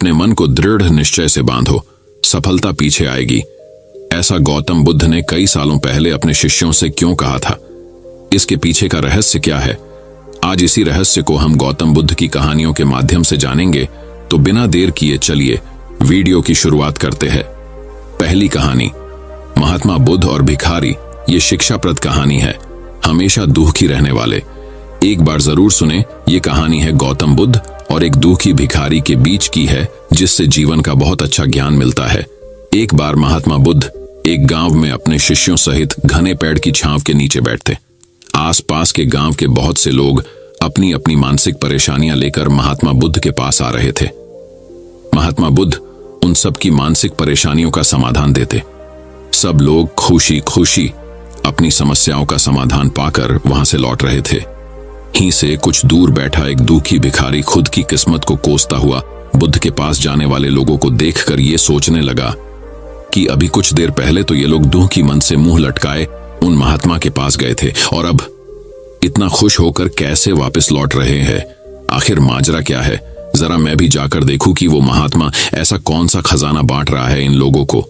अपने मन को दृढ़ निश्चय से बांधो, सफलता पीछे आएगी। ऐसा गौतम बुद्ध ने कई सालों पहले अपने शिष्यों से क्यों कहा था? इसके पीछे का रहस्य क्या है? आज इसी रहस्य को हम गौतम बुद्ध की कहानियों के माध्यम से जानेंगे। तो बिना देर किए चलिए वीडियो की शुरुआत करते हैं। पहली कहानी, महात्मा बुद्ध और भिखारी। ये शिक्षाप्रद कहानी है, हमेशा दुखी रहने वाले। एक बार जरूर सुने। ये कहानी है गौतम बुद्ध और एक दुखी भिखारी के बीच की है, जिससे जीवन का बहुत अच्छा ज्ञान मिलता है। एक बार महात्मा बुद्ध एक गांव में अपने शिष्यों सहित घने पेड़ की छांव के नीचे बैठते। आसपास के गांव के बहुत से लोग अपनी अपनी मानसिक परेशानियां लेकर महात्मा बुद्ध के पास आ रहे थे। महात्मा बुद्ध उन सब की मानसिक परेशानियों का समाधान देते। सब लोग खुशी खुशी अपनी समस्याओं का समाधान पाकर वहां से लौट रहे थे। ही से कुछ दूर बैठा एक दुखी भिखारी खुद की किस्मत को कोसता हुआ बुद्ध के पास जाने वाले लोगों को देखकर ये सोचने लगा कि अभी कुछ देर पहले तो ये लोग दुखी मन से मुंह लटकाए उन महात्मा के पास गए थे, और अब इतना खुश होकर कैसे वापस लौट रहे हैं? आखिर माजरा क्या है? जरा मैं भी जाकर देखूं कि वो महात्मा ऐसा कौन सा खजाना बांट रहा है इन लोगों को,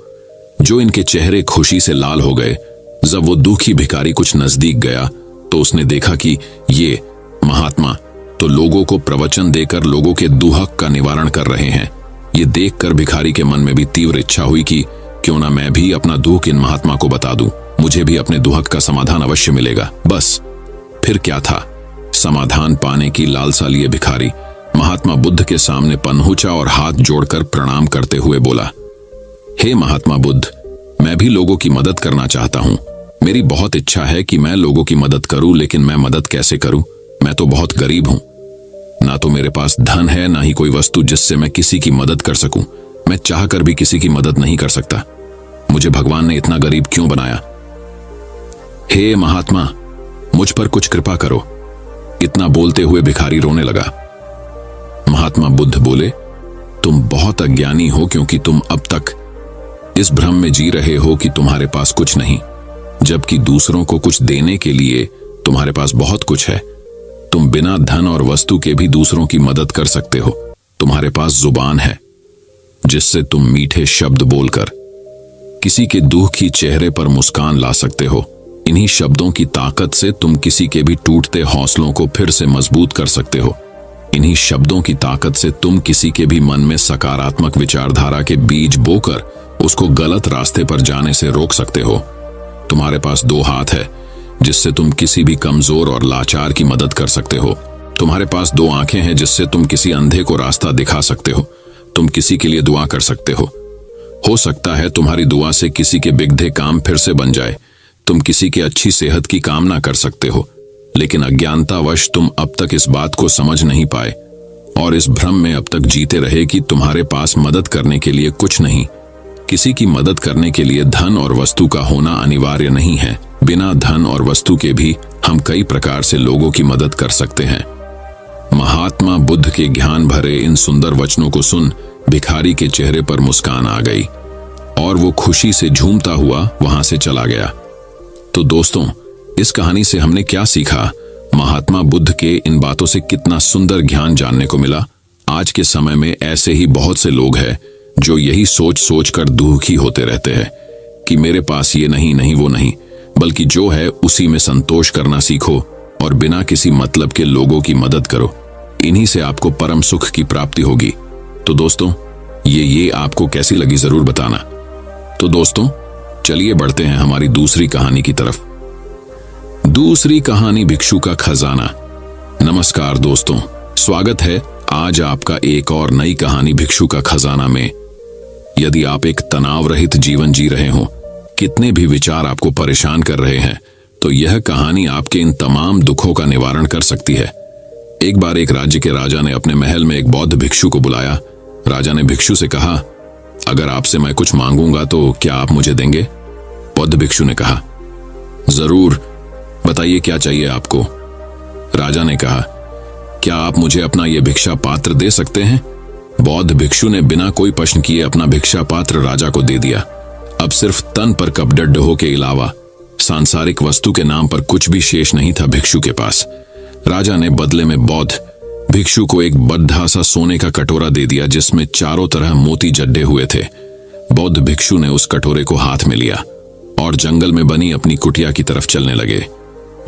जो इनके चेहरे खुशी से लाल हो गए। जब वो दुखी भिखारी कुछ नजदीक गया तो उसने देखा कि ये महात्मा तो लोगों को प्रवचन देकर लोगों के दुहक का निवारण कर रहे हैं। ये देखकर भिखारी के मन में भी तीव्र इच्छा हुई कि क्यों ना मैं भी अपना दुख इन महात्मा को बता दूं, मुझे भी अपने दुहक का समाधान अवश्य मिलेगा। बस फिर क्या था, समाधान पाने की लालसा लिए भिखारी महात्मा बुद्ध के सामने पनहुचा और हाथ जोड़कर प्रणाम करते हुए बोला, हे महात्मा बुद्ध, मैं भी लोगों की मदद करना चाहता हूं। मेरी बहुत इच्छा है कि मैं लोगों की मदद करूं, लेकिन मैं मदद कैसे करूं? मैं तो बहुत गरीब हूं, ना तो मेरे पास धन है, ना ही कोई वस्तु जिससे मैं किसी की मदद कर सकूं। मैं चाहकर भी किसी की मदद नहीं कर सकता। मुझे भगवान ने इतना गरीब क्यों बनाया? हे महात्मा, मुझ पर कुछ कृपा करो। इतना बोलते हुए भिखारी रोने लगा। महात्मा बुद्ध बोले, तुम बहुत अज्ञानी हो, क्योंकि तुम अब तक इस भ्रम में जी रहे हो कि तुम्हारे पास कुछ नहीं, जबकि दूसरों को कुछ देने के लिए तुम्हारे पास बहुत कुछ है। तुम बिना धन और वस्तु के भी दूसरों की मदद कर सकते हो। तुम्हारे पास जुबान है, जिससे तुम मीठे शब्द बोलकर किसी के दुखी चेहरे पर मुस्कान ला सकते हो। इन्हीं शब्दों की ताकत से तुम किसी के भी टूटते हौसलों को फिर से मजबूत कर सकते हो। इन्हीं शब्दों की ताकत से तुम किसी के भी मन में सकारात्मक विचारधारा के बीज बोकर उसको गलत रास्ते पर जाने से रोक सकते हो। तुम्हारे पास 2 हाथ है, जिससे तुम किसी भी कमजोर और लाचार की मदद कर सकते हो। तुम्हारे पास 2 आंखें हैं, जिससे तुम किसी अंधे को रास्ता दिखा सकते हो। तुम किसी के लिए दुआ कर सकते हो सकता है तुम्हारी दुआ से किसी के बिगड़े काम फिर से बन जाए। तुम किसी की अच्छी सेहत की कामना कर सकते हो, लेकिन अज्ञानतावश तुम अब तक इस बात को समझ नहीं पाए और इस भ्रम में अब तक जीते रहे कि तुम्हारे पास मदद करने के लिए कुछ नहीं। किसी की मदद करने के लिए धन और वस्तु का होना अनिवार्य नहीं है। बिना धन और वस्तु के भी हम कई प्रकार से लोगों की मदद कर सकते हैं। महात्मा बुद्ध के ज्ञान भरे इन सुंदर वचनों को सुन भिखारी के चेहरे पर मुस्कान आ गई और वो खुशी से झूमता हुआ वहां से चला गया। तो दोस्तों, इस कहानी से हमने क्या सीखा? महात्मा बुद्ध के इन बातों से कितना सुंदर ज्ञान जानने को मिला। आज के समय में ऐसे ही बहुत से लोग हैं जो यही सोच सोच कर दुखी होते रहते हैं कि मेरे पास ये नहीं वो नहीं, बल्कि जो है उसी में संतोष करना सीखो और बिना किसी मतलब के लोगों की मदद करो। इन्हीं से आपको परम सुख की प्राप्ति होगी। तो दोस्तों, ये आपको कैसी लगी जरूर बताना। तो दोस्तों, चलिए बढ़ते हैं हमारी दूसरी कहानी की तरफ। दूसरी कहानी, भिक्षु का खजाना। नमस्कार दोस्तों, स्वागत है आज आपका एक और नई कहानी भिक्षु का खजाना में। यदि आप एक तनाव रहित जीवन जी रहे हो, कितने भी विचार आपको परेशान कर रहे हैं, तो यह कहानी आपके इन तमाम दुखों का निवारण कर सकती है। एक बार एक राज्य के राजा ने अपने महल में एक बौद्ध भिक्षु को बुलाया। राजा ने भिक्षु से कहा, अगर आपसे मैं कुछ मांगूंगा तो क्या आप मुझे देंगे? बौद्ध भिक्षु ने कहा, जरूर, बताइए क्या चाहिए आपको? राजा ने कहा, क्या आप मुझे अपना यह भिक्षा पात्र दे सकते हैं? बौद्ध भिक्षु ने बिना कोई प्रश्न किए अपना भिक्षा पात्र राजा को दे दिया। अब सिर्फ तन पर कपड़े के अलावा सांसारिक वस्तु के नाम पर कुछ भी शेष नहीं था भिक्षु के पास। राजा ने बदले में बौद्ध भिक्षु को एक बड्ढा सा सोने का कटोरा दे दिया जिसमें चारों तरह मोती जड्डे हुए थे। बौद्ध भिक्षु ने उस कटोरे को हाथ में लिया और जंगल में बनी अपनी कुटिया की तरफ चलने लगे।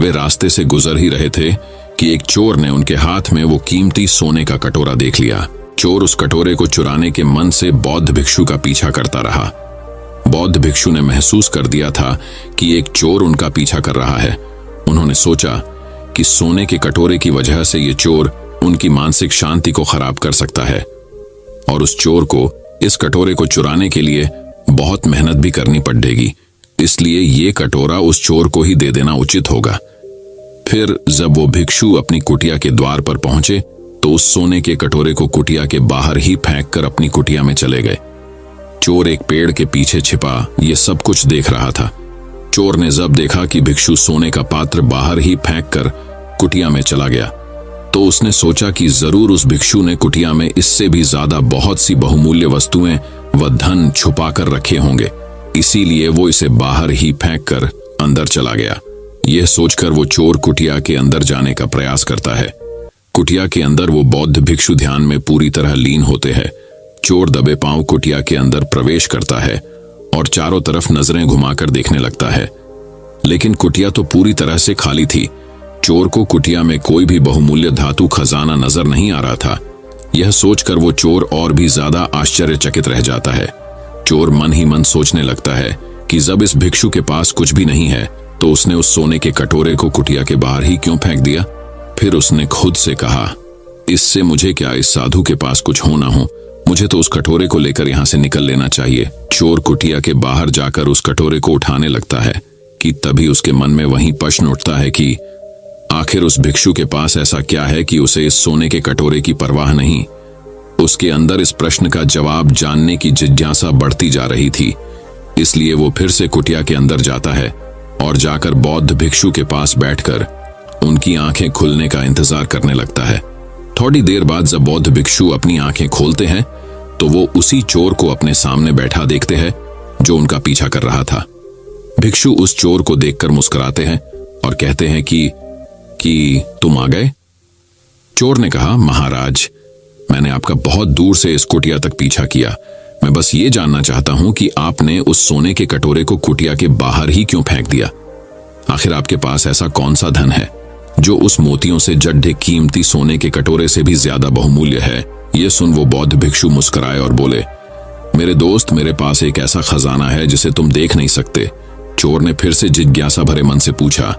वे रास्ते से गुजर ही रहे थे कि एक चोर ने उनके हाथ में वो कीमती सोने का कटोरा देख लिया। चोर उस कटोरे को चुराने के मन से बौद्ध भिक्षु का पीछा करता रहा। बौद्ध भिक्षु ने महसूस कर दिया था कि एक चोर उनका पीछा कर रहा है। उन्होंने सोचा कि सोने के कटोरे की वजह से ये चोर उनकी मानसिक शांति को खराब कर सकता है और उस चोर को इस कटोरे को चुराने के लिए बहुत मेहनत भी करनी पड़ेगी, इसलिए ये कटोरा उस चोर को ही दे देना उचित होगा। फिर जब वो भिक्षु अपनी कुटिया के द्वार पर पहुंचे तो उस सोने के कटोरे को कुटिया के बाहर ही फेंक कर अपनी कुटिया में चले गए। चोर एक पेड़ के पीछे छिपा ये सब कुछ देख रहा था। चोर ने जब देखा कि भिक्षु सोने का पात्र बाहर ही फेंक कर कुटिया में चला गया तो उसने सोचा कि जरूर उस भिक्षु ने कुटिया में इससे भी ज्यादा बहुत सी बहुमूल्य वस्तुएं व धन छुपा कर रखे होंगे, इसीलिए वो इसे बाहर ही फेंक कर अंदर चला गया। यह सोचकर वो चोर कुटिया के अंदर जाने का प्रयास करता है। कुटिया के अंदर वो बौद्ध भिक्षु ध्यान में पूरी तरह लीन होते हैं। चोर दबे पांव कुटिया के अंदर प्रवेश करता है और चारों तरफ नजरें घुमाकर देखने लगता है, लेकिन कुटिया तो पूरी तरह से खाली थी। चोर को कुटिया में कोई भी बहुमूल्य धातु खजाना नजर नहीं आ रहा था। यह सोचकर वो चोर और भी ज्यादा आश्चर्यचकित रह जाता है। चोर मन ही मन सोचने लगता है कि जब इस भिक्षु के पास कुछ भी नहीं है तो उसने उस सोने के कटोरे को कुटिया के बाहर ही क्यों फेंक दिया। फिर उसने खुद से कहा, इससे मुझे क्या, इस साधु के पास कुछ हो ना हो, मुझे तो उस कटोरे को लेकर यहां से निकल लेना चाहिए। चोर कुटिया के बाहर जाकर उस कटोरे को उठाने लगता है कि तभी उसके मन में वही प्रश्न उठता है कि आखिर उस भिक्षु के पास ऐसा क्या है कि उसे इस सोने के कटोरे की परवाह नहीं। उसके अंदर इस प्रश्न का जवाब जानने की जिज्ञासा बढ़ती जा रही थी, इसलिए वो फिर से कुटिया के अंदर जाता है और जाकर बौद्ध भिक्षु के पास बैठकर उनकी आंखें खुलने का इंतजार करने लगता है। थोड़ी देर बाद जब बौद्ध भिक्षु अपनी आंखें खोलते हैं तो वो उसी चोर को अपने सामने बैठा देखते हैं जो उनका पीछा कर रहा था। भिक्षु उस चोर को देखकर मुस्कुराते हैं और कहते हैं कि तुम आ गए। चोर ने कहा, महाराज, मैंने आपका बहुत दूर से इस कुटिया तक पीछा किया। मैं बस ये जानना चाहता हूं कि आपने उस सोने के कटोरे को कुटिया के बाहर ही क्यों फेंक दिया। आखिर आपके पास ऐसा कौन सा धन है जो उस मोतियों से जड्ढे कीमती सोने के कटोरे से भी ज्यादा बहुमूल्य है। यह सुन वो बौद्ध भिक्षु मुस्कुराए और बोले, मेरे दोस्त, मेरे पास एक ऐसा खजाना है जिसे तुम देख नहीं सकते। चोर ने फिर से जिज्ञासा भरे मन से पूछा,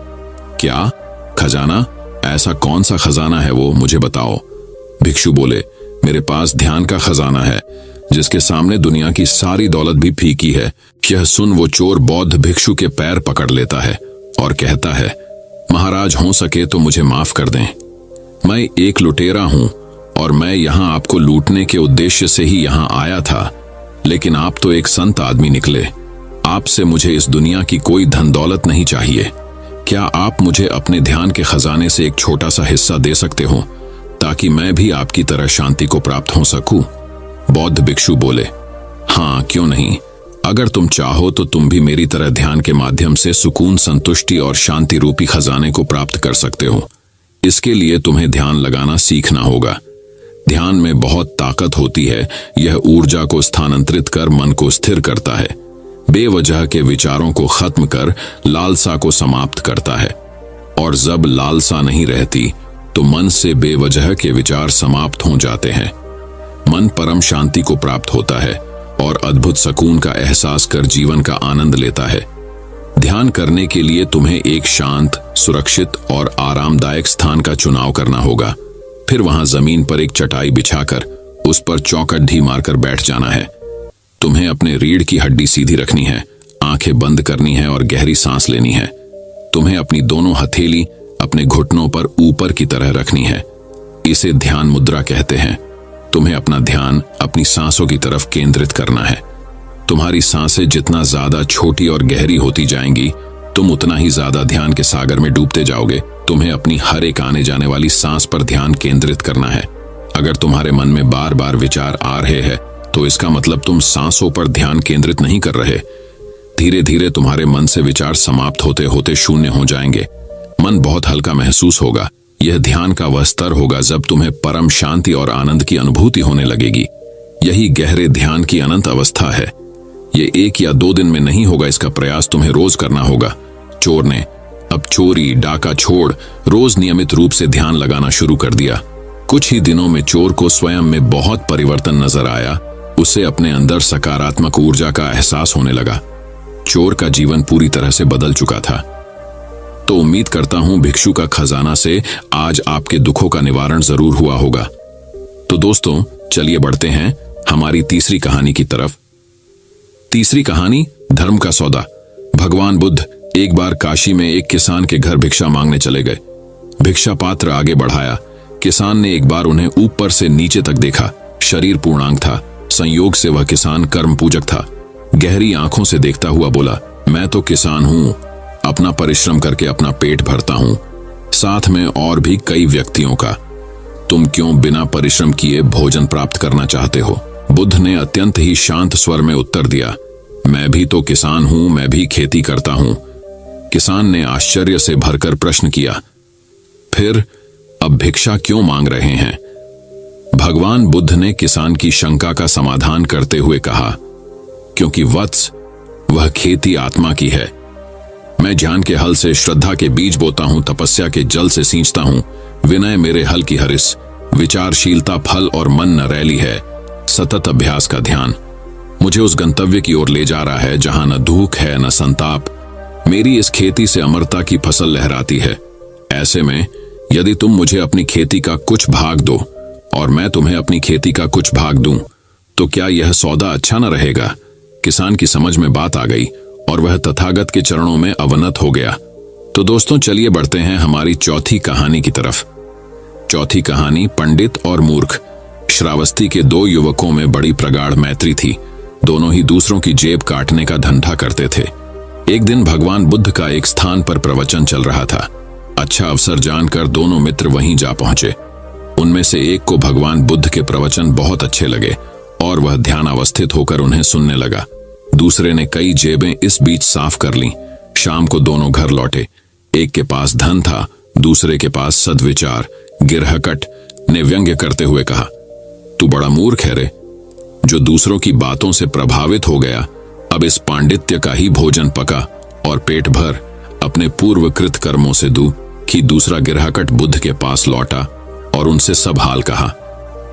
क्या खजाना? ऐसा कौन सा खजाना है वो, मुझे बताओ। भिक्षु बोले, मेरे पास ध्यान का खजाना है जिसके सामने दुनिया की सारी दौलत भी फीकी है। यह सुन वो चोर बौद्ध भिक्षु के पैर पकड़ लेता है और कहता है, महाराज, हो सके तो मुझे माफ कर दें। मैं एक लुटेरा हूं और मैं यहां आपको लूटने के उद्देश्य से ही यहां आया था, लेकिन आप तो एक संत आदमी निकले। आपसे मुझे इस दुनिया की कोई धन दौलत नहीं चाहिए। क्या आप मुझे अपने ध्यान के खजाने से एक छोटा सा हिस्सा दे सकते हो ताकि मैं भी आपकी तरह शांति को प्राप्त हो सकूं? बौद्ध भिक्षु बोले, हाँ, क्यों नहीं। अगर तुम चाहो तो तुम भी मेरी तरह ध्यान के माध्यम से सुकून, संतुष्टि और शांति रूपी खजाने को प्राप्त कर सकते हो। इसके लिए तुम्हें ध्यान लगाना सीखना होगा। ध्यान में बहुत ताकत होती है। यह ऊर्जा को स्थानांतरित कर मन को स्थिर करता है, बेवजह के विचारों को खत्म कर लालसा को समाप्त करता है, और जब लालसा नहीं रहती तो मन से बेवजह के विचार समाप्त हो जाते हैं। मन परम शांति को प्राप्त होता है और अद्भुत सुकून का एहसास कर जीवन का आनंद लेता है। ध्यान करने के लिए तुम्हें एक शांत, सुरक्षित और आरामदायक स्थान का चुनाव करना होगा। फिर वहां जमीन पर एक चटाई बिछाकर उस पर चौकट ढी मारकर बैठ जाना है। तुम्हें अपने रीढ़ की हड्डी सीधी रखनी है, आंखें बंद करनी है और गहरी सांस लेनी है। तुम्हें अपनी दोनों हथेली अपने घुटनों पर ऊपर की तरह रखनी है। इसे ध्यान मुद्रा कहते हैं। तुम्हें अपना ध्यान अपनी सांसों की तरफ केंद्रित करना है। तुम्हारी सांसें जितना ज्यादा छोटी और गहरी होती जाएंगी, तुम उतना ही ज्यादा ध्यान के सागर में डूबते जाओगे। तुम्हें अपनी हर एक आने जाने वाली सांस पर ध्यान केंद्रित करना है। अगर तुम्हारे मन में बार बार विचार आ रहे हैं तो इसका मतलब तुम सांसों पर ध्यान केंद्रित नहीं कर रहे। धीरे धीरे तुम्हारे मन से विचार समाप्त होते होते शून्य हो जाएंगे। मन बहुत हल्का महसूस होगा यह ध्यान का वह स्तर होगा जब तुम्हें परम शांति और आनंद की अनुभूति होने लगेगी। यही गहरे ध्यान की अनंत अवस्था है। ये 1 या 2 दिन में नहीं होगा, इसका प्रयास तुम्हें रोज करना होगा। चोर ने अब चोरी डाका छोड़ रोज नियमित रूप से ध्यान लगाना शुरू कर दिया। कुछ ही दिनों में चोर को स्वयं में बहुत परिवर्तन नजर आया। उसे अपने अंदर सकारात्मक ऊर्जा का एहसास होने लगा। चोर का जीवन पूरी तरह से बदल चुका था। तो उम्मीद करता हूं भिक्षु का खजाना से आज आपके दुखों का निवारण जरूर हुआ होगा। तो दोस्तों चलिए बढ़ते हैं हमारी तीसरी कहानी की तरफ। तीसरी कहानी, धर्म का सौदा। भगवान बुद्ध एक बार काशी में एक किसान के घर भिक्षा मांगने चले गए। भिक्षा पात्र आगे बढ़ाया। किसान ने एक बार उन्हें ऊपर से नीचे तक देखा। शरीर पूर्णांग था। संयोग से वह किसान कर्म पूजक था। गहरी आंखों से देखता हुआ बोला, मैं तो किसान हूं, अपना परिश्रम करके अपना पेट भरता हूं, साथ में और भी कई व्यक्तियों का। तुम क्यों बिना परिश्रम किए भोजन प्राप्त करना चाहते हो? बुद्ध ने अत्यंत ही शांत स्वर में उत्तर दिया, मैं भी तो किसान हूं, मैं भी खेती करता हूं। किसान ने आश्चर्य से भरकर प्रश्न किया, फिर अब भिक्षा क्यों मांग रहे हैं? भगवान बुद्ध ने किसान की शंका का समाधान करते हुए कहा, क्योंकि वत्स, वह खेती आत्मा की है। मैं ज्ञान के हल से श्रद्धा के बीज बोता हूं, तपस्या के जल से सींचता हूं। विनय मेरे हल की हरिस, विचारशीलता फल और मन न रैली है। सतत अभ्यास का ध्यान मुझे उस गंतव्य की ओर ले जा रहा है जहां न दुख है न संताप। मेरी इस खेती से अमरता की फसल लहराती है। ऐसे में यदि तुम मुझे अपनी खेती का कुछ भाग दो और मैं तुम्हें अपनी खेती का कुछ भाग दूं, तो क्या यह सौदा अच्छा न रहेगा? किसान की समझ में बात आ गई और वह तथागत के चरणों में अवनत हो गया। तो दोस्तों चलिए बढ़ते हैं हमारी चौथी कहानी की तरफ। चौथी कहानी, पंडित और मूर्ख। श्रावस्ती के 2 युवकों में बड़ी प्रगाढ़ मैत्री थी। दोनों ही दूसरों की जेब काटने का धंधा करते थे। एक दिन भगवान बुद्ध का एक स्थान पर प्रवचन चल रहा था। अच्छा अवसर जानकर दोनों मित्र वहीं जा पहुंचे। उनमें से एक को भगवान बुद्ध के प्रवचन बहुत अच्छे लगे और वह ध्यानावस्थित होकर उन्हें सुनने लगा। दूसरे ने कई जेबें इस बीच साफ कर लीं। शाम को दोनों घर लौटे। एक के पास धन था, दूसरे के पास सद्विचार। गिरहकट ने व्यंग्य करते हुए कहा, तू बड़ा मूर्ख है रे, जो दूसरों की बातों से प्रभावित हो गया। अब इस पांडित्य का ही भोजन पका और पेट भर। अपने पूर्वकृत कर्मों से दुखी दूसरा गिरहकट बुद्ध के पास लौटा और उनसे सब हाल कहा।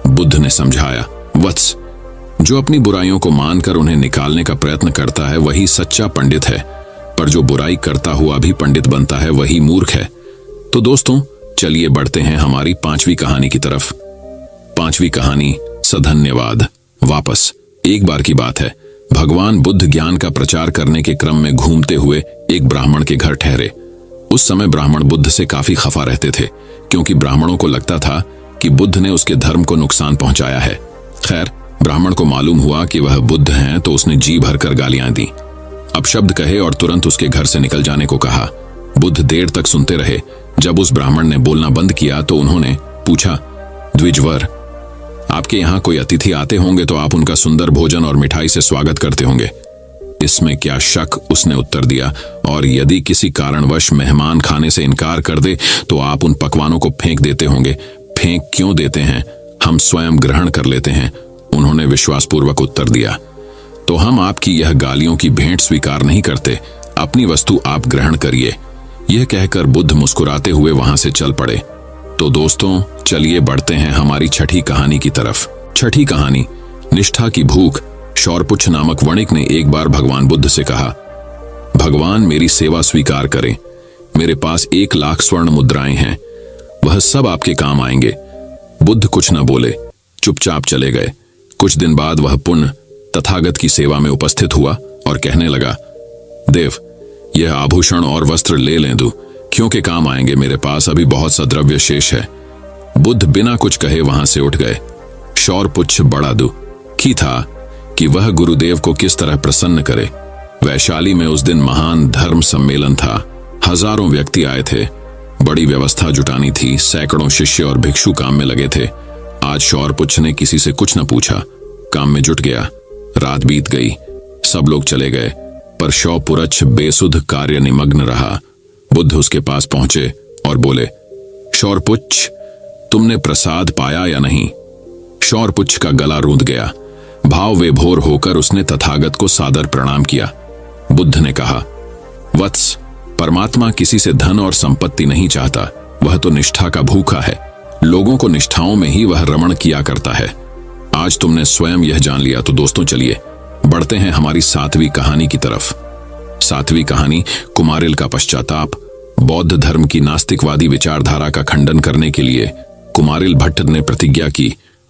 बुद्ध ने समझाया, वत्स, जो अपनी बुराइयों को मानकर उन्हें निकालने का प्रयत्न करता है वही सच्चा पंडित है, पर जो बुराई करता हुआ भी पंडित बनता है वही मूर्ख है। तो दोस्तों चलिए बढ़ते हैं हमारी 5वीं कहानी की तरफ। 5वीं कहानी, सधन्यवाद। वापस एक बार की बात है, भगवान बुद्ध ज्ञान का प्रचार करने के क्रम में घूमते हुए एक ब्राह्मण के घर ठहरे। उस समय ब्राह्मण बुद्ध से काफी खफा रहते थे, क्योंकि ब्राह्मणों को लगता था कि बुद्ध ने उसके धर्म को नुकसान पहुंचाया है। खैर, ब्राह्मण को मालूम हुआ कि वह बुद्ध हैं तो उसने जी भरकर गालियां दी। अब शब्द कहे और तुरंत उसके घर से निकल जाने को कहा। बुद्ध देर तक सुनते रहे। जब उस ब्राह्मण ने बोलना बंद किया तो उन्होंने पूछा, द्विजवर, आपके यहाँ कोई अतिथि आते होंगे तो आप उनका सुंदर भोजन और मिठाई से स्वागत करते होंगे। इसमें क्या शक, उसने उत्तर दिया, और यदि किसी कारणवश मेहमान खाने से इनकार कर दे तो आप उन पकवानों को फेंक देते होंगे। फेंक क्यों देते हैं? हम स्वयं ग्रहण कर लेते हैं, उन्होंने विश्वासपूर्वक उत्तर दिया। तो हम आपकी यह गालियों की भेंट स्वीकार नहीं करते, अपनी वस्तु आप ग्रहण करिए। यह कहकर बुद्ध मुस्कुराते हुए वहां से चल पड़े। तो दोस्तों चलिए बढ़ते हैं हमारी 6ठी कहानी की तरफ। 6ठी कहानी, निष्ठा की भूख। शौरपुच्छ नामक वणिक ने एक बार भगवान बुद्ध से कहा, भगवान मेरी सेवा स्वीकार करें, मेरे पास 1 लाख स्वर्ण मुद्राएं हैं, वह सब आपके काम आएंगे। बुद्ध कुछ न बोले, चुपचाप चले गए। कुछ दिन बाद वह पुनः तथागत की सेवा में उपस्थित हुआ और कहने लगा, देव, यह आभूषण और वस्त्र ले लें दो, क्योंकि काम आएंगे, मेरे पास अभी बहुत सा द्रव्य शेष है। बुद्ध बिना कुछ कहे वहां से उठ गए। शौरपुच्छ बड़ा दुखी था कि वह गुरुदेव को किस तरह प्रसन्न करे। वैशाली में उस दिन महान धर्म सम्मेलन था। हजारों व्यक्ति आए थे। बड़ी व्यवस्था जुटानी थी। सैकड़ों शिष्य और भिक्षु काम में लगे थे। आज शौरपुच्छ ने किसी से कुछ न पूछा, काम में जुट गया। रात बीत गई, सब लोग चले गए, पर शौरपुच्छ बेसुध कार्य निमग्न रहा। बुद्ध उसके पास पहुंचे और बोले, शौरपुच्छ, तुमने प्रसाद पाया या नहीं? शौरपुच्छ का गला रूंध गया। भाव विभोर होकर उसने तथागत को सादर प्रणाम किया। बुद्ध ने कहा, वत्स, परमात्मा किसी से धन और संपत्ति नहीं चाहता, वह तो निष्ठा का भूखा है। लोगों को निष्ठाओं में ही वह रमण किया करता है। आज तुमने स्वयं यह जान लिया, तो दोस्तों चलिए बढ़ते हैं हमारी 7वीं कहानी की तरफ। 7वीं कहानी कुमारिल का पश्चाताप। बौद्ध धर्म की नास्तिकवादी विचारधारा का खंडन करने के लिए कुमारिल भट्ट ने प्रतिज्ञा की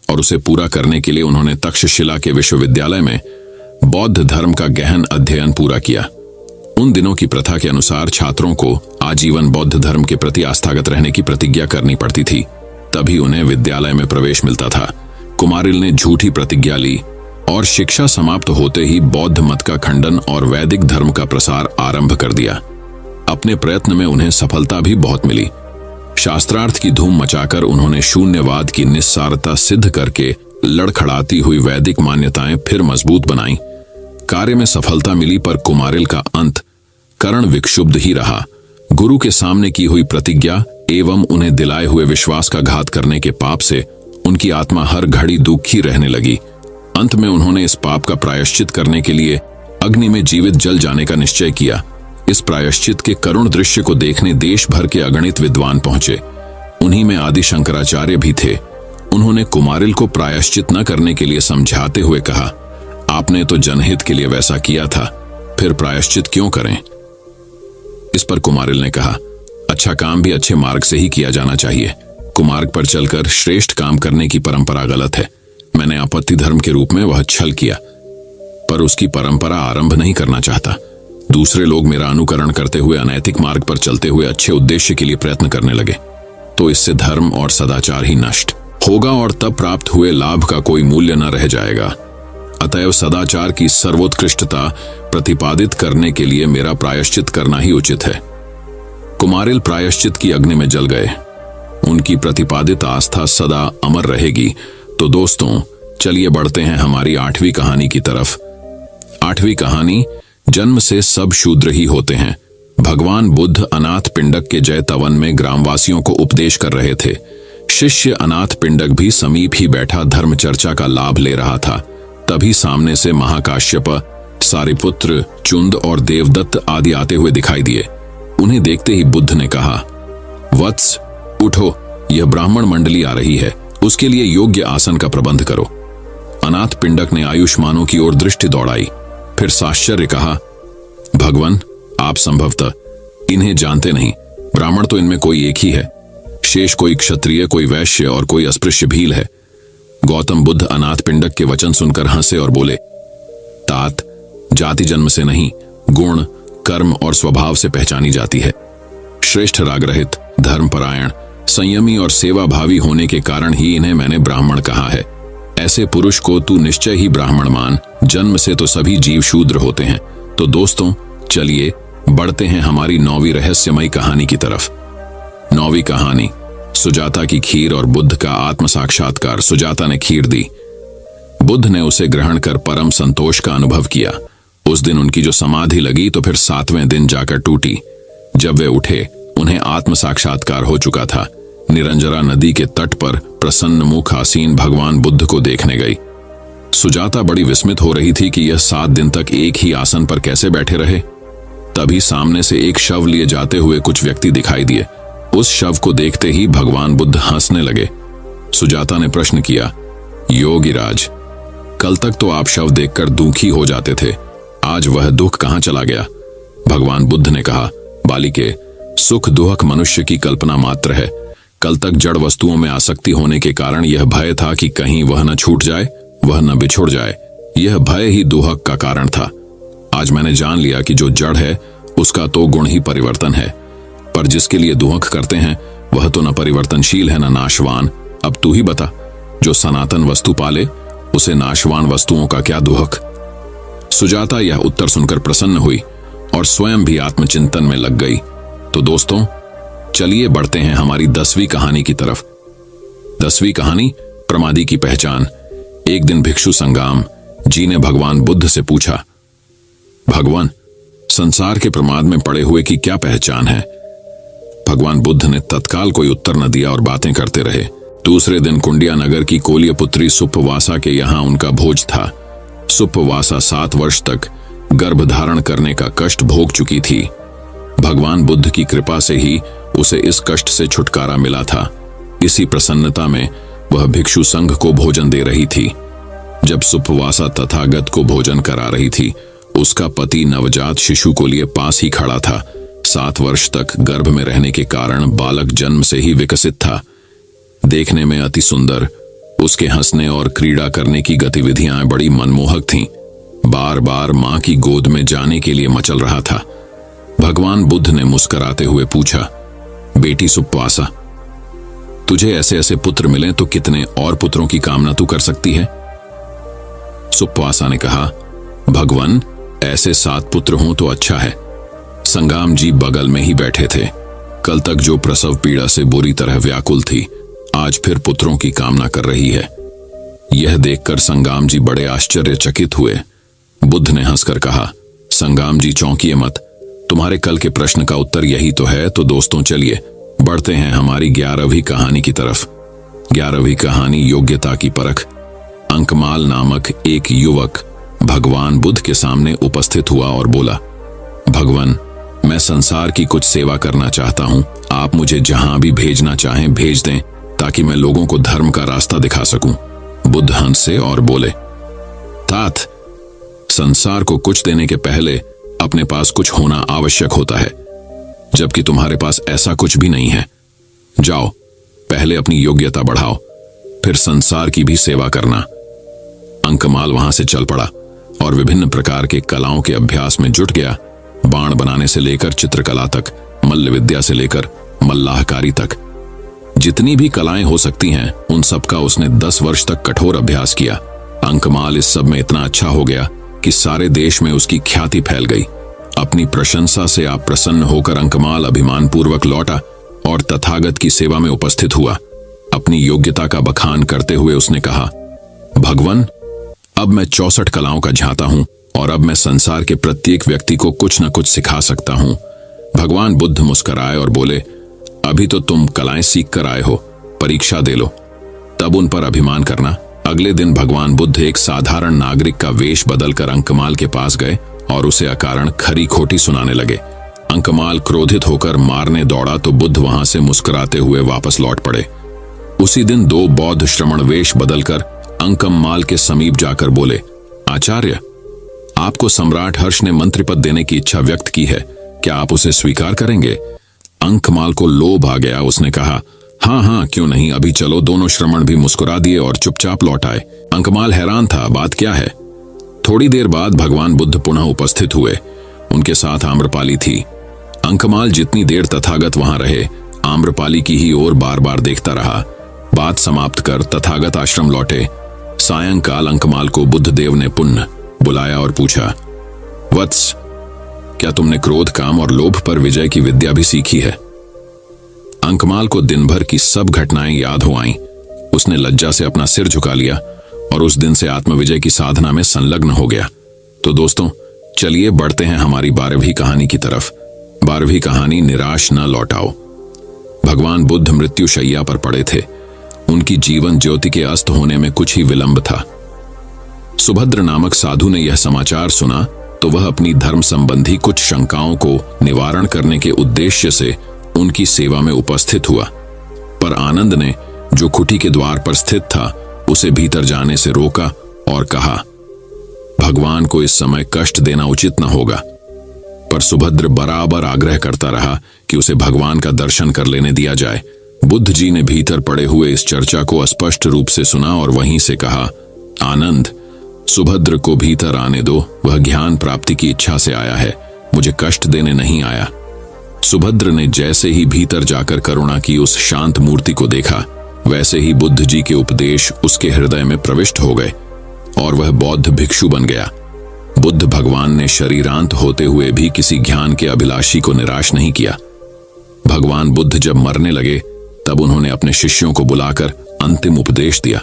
और उसे पूरा करने के लिए उन्होंने तक्षशिला के विश्वविद्यालय में बौद्ध धर्म का गहन अध्ययन पूरा किया। उन दिनों की प्रथा के अनुसार छात्रों को आजीवन बौद्ध धर्म के प्रति आस्थागत रहने की प्रतिज्ञा करनी पड़ती थी, तभी उन्हें विद्यालय में प्रवेश मिलता था। कुमारिल ने झूठी प्रतिज्ञा ली और शिक्षा समाप्त होते ही बौद्ध मत का खंडन और वैदिक धर्म का प्रसार आरंभ कर दिया। अपने प्रयत्न में उन्हें सफलता भी बहुत मिली। शास्त्रार्थ की धूम मचाकर उन्होंने शून्यवाद की निस्सारता सिद्ध करके लड़खड़ाती हुई वैदिक मान्यताएं फिर मजबूत बनाई। कार्य में सफलता मिली, पर कुमारिल का अंत करण विक्षुब्ध ही रहा। गुरु के सामने की हुई प्रतिज्ञा एवं उन्हें दिलाए हुए विश्वास का घात करने के पाप से उनकी आत्मा हर घड़ी दुखी रहने लगी। अंत में उन्होंने इस पाप का प्रायश्चित करने के लिए अग्नि में जीवित जल जाने का निश्चय किया। इस प्रायश्चित के करुण दृश्य को देखने देश भर के अगणित विद्वान पहुंचे। उन्हीं में आदि शंकराचार्य भी थे। उन्होंने कुमारिल को प्रायश्चित न करने के लिए समझाते हुए कहा, आपने तो जनहित के लिए वैसा किया था, फिर प्रायश्चित क्यों करें? इस पर कुमारिल ने कहा, अच्छा काम भी अच्छे मार्ग से ही किया जाना चाहिए। कुमार्ग पर चलकर श्रेष्ठ काम करने की परंपरा गलत है। मैंने आपत्ति धर्म के रूप में वह छल किया, पर उसकी परंपरा आरंभ नहीं करना चाहता। दूसरे लोग मेरा अनुकरण करते हुए अनैतिक मार्ग पर चलते हुए अच्छे उद्देश्य के लिए प्रयत्न करने लगे, तो इससे धर्म और सदाचार ही नष्ट होगा और तब प्राप्त हुए लाभ का कोई मूल्य न रह जाएगा। अतएव सदाचार की सर्वोत्कृष्टता प्रतिपादित करने के लिए मेरा प्रायश्चित करना ही उचित है। कुमारिल प्रायश्चित की अग्नि में जल गए। उनकी प्रतिपादित आस्था सदा अमर रहेगी। तो दोस्तों चलिए बढ़ते हैं हमारी 8वीं कहानी की तरफ। 8वीं कहानी, जन्म से सब शूद्र ही होते हैं। भगवान बुद्ध अनाथ पिंडक के जैतवन में ग्रामवासियों को उपदेश कर रहे थे। शिष्य अनाथ पिंडक भी समीप ही बैठा धर्म चर्चा का लाभ ले रहा था। तभी सामने से महाकाश्यप, सारिपुत्र, चुंद और देवदत्त आदि आते हुए दिखाई दिए। उन्हें देखते ही बुद्ध ने कहा, वत्स उठो, यह ब्राह्मण मंडली आ रही है, उसके लिए योग्य आसन का प्रबंध करो। अनाथ पिंडक ने आयुष्मानों की ओर दृष्टि दौड़ाई, फिर साश्चर्य कहा, भगवान आप संभवतः इन्हें जानते नहीं। ब्राह्मण तो इनमें कोई एक ही है, शेष कोई क्षत्रिय, कोई वैश्य और कोई अस्पृश्य भील है। गौतम बुद्ध अनाथ पिंडक के वचन सुनकर हंसे और बोले, तात, जाति जन्म से नहीं, गुण, कर्म और स्वभाव से पहचानी जाती है। श्रेष्ठ रागरहित, धर्मपरायण, संयमी और सेवाभावी होने के कारण ही इन्हें मैंने ब्राह्मण कहा है। ऐसे पुरुष को तू निश्चय ही ब्राह्मण मान। जन्म से तो सभी जीव शूद्र होते हैं। तो दोस्तों चलिए बढ़ते हैं हमारी 9वीं रहस्यमयी कहानी की तरफ। 9वीं कहानी, सुजाता की खीर और बुद्ध का आत्म साक्षात्कार। सुजाता ने खीर दी। बुद्ध ने उसे ग्रहण कर परम संतोष का अनुभव किया। उस दिन उनकी जो समाधि लगी तो फिर 7वें दिन जाकर टूटी। जब वे उठे उन्हें आत्म साक्षात्कार हो चुका था। निरंजरा नदी के तट पर प्रसन्न मुख आसीन भगवान बुद्ध को देखने गई। सुजाता बड़ी विस्मित हो रही थी कि यह 7 दिन तक एक ही आसन पर कैसे बैठे रहे। तभी सामने से एक शव लिए जाते हुए कुछ व्यक्ति दिखाई दिए। उस शव को देखते ही भगवान बुद्ध हंसने लगे। सुजाता ने प्रश्न किया, योगीराज, कल तक तो आप शव देखकर दुखी हो जाते थे, आज वह दुख कहां चला गया? भगवान बुद्ध ने कहा, बालिके, सुख दुख मनुष्य की कल्पना मात्र है। कल तक जड़ वस्तुओं में आसक्ति होने के कारण यह भय था कि कहीं वह न छूट जाए, वह न बिछुड़ जाए। यह भय ही दुहक का कारण था। आज मैंने जान लिया कि जो जड़ है उसका तो गुण ही परिवर्तन है, पर जिसके लिए दुहक करते हैं वह तो न परिवर्तनशील है न नाशवान। अब तू ही बता, जो सनातन वस्तु पाले उसे नाशवान वस्तुओं का क्या दुहक? सुजाता यह उत्तर सुनकर प्रसन्न हुई और स्वयं भी आत्मचिंतन में लग गई। तो दोस्तों चलिए बढ़ते हैं हमारी 10वीं कहानी की तरफ। 10वीं कहानी, प्रमादी की पहचान। एक दिन भिक्षु संगाम जी ने भगवान बुद्ध से पूछा, भगवान, संसार के प्रमाद में पड़े हुए की क्या पहचान है? भगवान बुद्ध ने तत्काल कोई उत्तर न दिया और बातें करते रहे। दूसरे दिन कुंडिया नगर की कोल्य पुत्री सुप्पवासा के यहाँ उनका भोज था। सुप्पवासा 7 वर्ष तक गर्भ धारण करने का कष्ट भोग चुकी थी। भगवान बुद्ध की कृपा से ही उसे इस कष्ट से छुटकारा मिला था। इसी प्रसन्नता में वह भिक्षु संघ को भोजन दे रही थी। जब सुप्पवासा तथागत को भोजन करा रही थी, उसका पति नवजात शिशु को लिए पास ही खड़ा था। 7 वर्ष तक गर्भ में रहने के कारण बालक जन्म से ही विकसित था। देखने में अति सुंदर, उसके हंसने और क्रीड़ा करने की गतिविधियां बड़ी मनमोहक थीं। बार बार मां की गोद में जाने के लिए मचल रहा था। भगवान बुद्ध ने मुस्कुराते हुए पूछा, बेटी सुप्पवासा, तुझे ऐसे ऐसे पुत्र मिले तो कितने और पुत्रों की कामना तू कर सकती है? सुप्पवासा ने कहा, भगवान, ऐसे 7 पुत्र हों तो अच्छा है। संगाम जी बगल में ही बैठे थे। कल तक जो प्रसव पीड़ा से बुरी तरह व्याकुल थी, आज फिर पुत्रों की कामना कर रही है। यह देखकर संगाम जी बड़े आश्चर्यचकित हुए। बुद्ध ने हंसकर कहा, संगाम जी चौंकिए मत, तुम्हारे कल के प्रश्न का उत्तर यही तो है। तो दोस्तों चलिए बढ़ते हैं हमारी 11वीं कहानी की तरफ। 11वीं कहानी योग्यता की परख। अंकमाल नामक एक युवक भगवान बुद्ध के सामने उपस्थित हुआ और बोला, भगवान, मैं संसार की कुछ सेवा करना चाहता हूं। आप मुझे जहां भी भेजना चाहें भेज दें, ताकि मैं लोगों को धर्म का रास्ता दिखा सकूं। बुद्ध हंसे और बोले, तात, संसार को कुछ देने के पहले अपने पास कुछ होना आवश्यक होता है, जबकि तुम्हारे पास ऐसा कुछ भी नहीं है। जाओ, पहले अपनी योग्यता बढ़ाओ, फिर संसार की भी सेवा करना। अंकमाल वहां से चल पड़ा और विभिन्न प्रकार के कलाओं के अभ्यास में जुट गया। बाण बनाने से लेकर चित्रकला तक, मल्ल विद्या से लेकर मल्लाहकारी तक, जितनी भी कलाएं हो सकती हैं, उन सब का उसने 10 वर्ष तक कठोर अभ्यास किया। अंकमाल इस सब में इतना अच्छा हो गया कि सारे देश में उसकी ख्याति फैल गई। अपनी प्रशंसा से आप प्रसन्न होकर अंकमाल अभिमान पूर्वक लौटा और तथागत की सेवा में उपस्थित हुआ। अपनी योग्यता का बखान करते हुए उसने कहा, भगवान, अब मैं 64 कलाओं का झांता हूं और अब मैं संसार के प्रत्येक व्यक्ति को कुछ न कुछ सिखा सकता हूं। भगवान बुद्ध मुस्कुराए और बोले, अभी तो तुम कलाएं सीख कर आए हो, परीक्षा दे लो, तब उन पर अभिमान करना। अगले दिन भगवान बुद्ध एक साधारण नागरिक का वेश बदलकर अंकमाल के पास गए और उसे अकारण खरी खोटी सुनाने लगे। अंकमाल क्रोधित होकर मारने दौड़ा तो बुद्ध वहां से मुस्कुराते हुए वापस लौट पड़े। उसी दिन 2 बौद्ध श्रमण वेश बदलकर अंकमाल के समीप जाकर बोले, आचार्य, आपको सम्राट हर्ष ने मंत्री पद देने की इच्छा व्यक्त की है, क्या आप उसे स्वीकार करेंगे? अंकमाल को लोभ आ गया। उसने कहा, हाँ हाँ, क्यों नहीं, अभी चलो। दोनों श्रमण भी मुस्कुरा दिए और चुपचाप लौट आए। अंकमाल हैरान था, बात क्या है? थोड़ी देर बाद भगवान बुद्ध पुनः उपस्थित हुए। उनके साथ आम्रपाली थी। अंकमाल जितनी देर तथागत वहां रहे, आम्रपाली की ही ओर बार बार देखता रहा। बात समाप्त कर तथागत आश्रम लौटे। सायंकाल अंकमाल को बुद्धदेव ने पुनः बुलाया और पूछा, वत्स, क्या तुमने क्रोध, काम और लोभ पर विजय की विद्या भी सीखी है? अंकमाल को दिन भर की सब घटनाएं याद हो आईं। उसने लज्जा से अपना सिर झुका लिया और उस दिन से आत्मविजय की साधना में संलग्न हो गया। तो दोस्तों चलिए बढ़ते हैं हमारी 12वीं कहानी की तरफ। 12वीं कहानी, निराश न लौटाओ। भगवान बुद्ध मृत्युशैया पर पड़े थे। उनकी जीवन ज्योति के अस्त होने में कुछ ही विलंब था। सुभद्र नामक साधु ने यह समाचार सुना तो वह अपनी धर्म संबंधी कुछ शंकाओं को निवारण करने के उद्देश्य से उनकी सेवा में उपस्थित हुआ। पर आनंद ने, जो कुटी के द्वार पर स्थित था, उसे भीतर जाने से रोका और कहा, भगवान को इस समय कष्ट देना उचित न होगा। पर सुभद्र बराबर आग्रह करता रहा कि उसे भगवान का दर्शन कर लेने दिया जाए। बुद्ध जी ने भीतर पड़े हुए इस चर्चा को स्पष्ट रूप से सुना और वहीं से कहा, आनंद, सुभद्र को भीतर आने दो, वह ज्ञान प्राप्ति की इच्छा से आया है, मुझे कष्ट देने नहीं आया। सुभद्र ने जैसे ही भीतर जाकर करुणा की उस शांत मूर्ति को देखा, वैसे ही बुद्ध जी के उपदेश उसके हृदय में प्रविष्ट हो गए और वह बौद्ध भिक्षु बन गया। बुद्ध भगवान ने शरीरांत होते हुए भी किसी ज्ञान के अभिलाषी को निराश नहीं किया। भगवान बुद्ध जब मरने लगे तब उन्होंने अपने शिष्यों को बुलाकर अंतिम उपदेश दिया,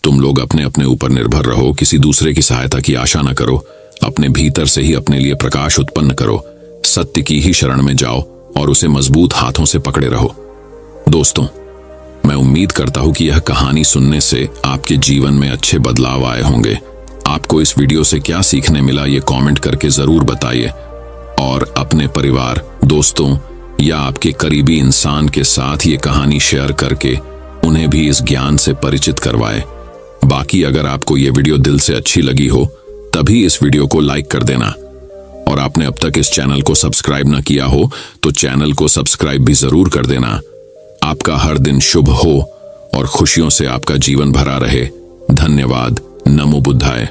तुम लोग अपने अपने ऊपर निर्भर रहो, किसी दूसरे की सहायता की आशा न करो, अपने भीतर से ही अपने लिए प्रकाश उत्पन्न करो, सत्य की ही शरण में जाओ और उसे मजबूत हाथों से पकड़े रहो। दोस्तों, मैं उम्मीद करता हूं कि यह कहानी सुनने से आपके जीवन में अच्छे बदलाव आए होंगे। आपको इस वीडियो से क्या सीखने मिला ये कमेंट करके जरूर बताइए और अपने परिवार, दोस्तों या आपके करीबी इंसान के साथ ये कहानी शेयर करके उन्हें भी इस ज्ञान से परिचित करवाए। बाकी अगर आपको ये वीडियो दिल से अच्छी लगी हो तभी इस वीडियो को लाइक कर देना, और आपने अब तक इस चैनल को सब्सक्राइब न किया हो तो चैनल को सब्सक्राइब भी जरूर कर देना। आपका हर दिन शुभ हो और खुशियों से आपका जीवन भरा रहे। धन्यवाद। नमो बुद्धाय।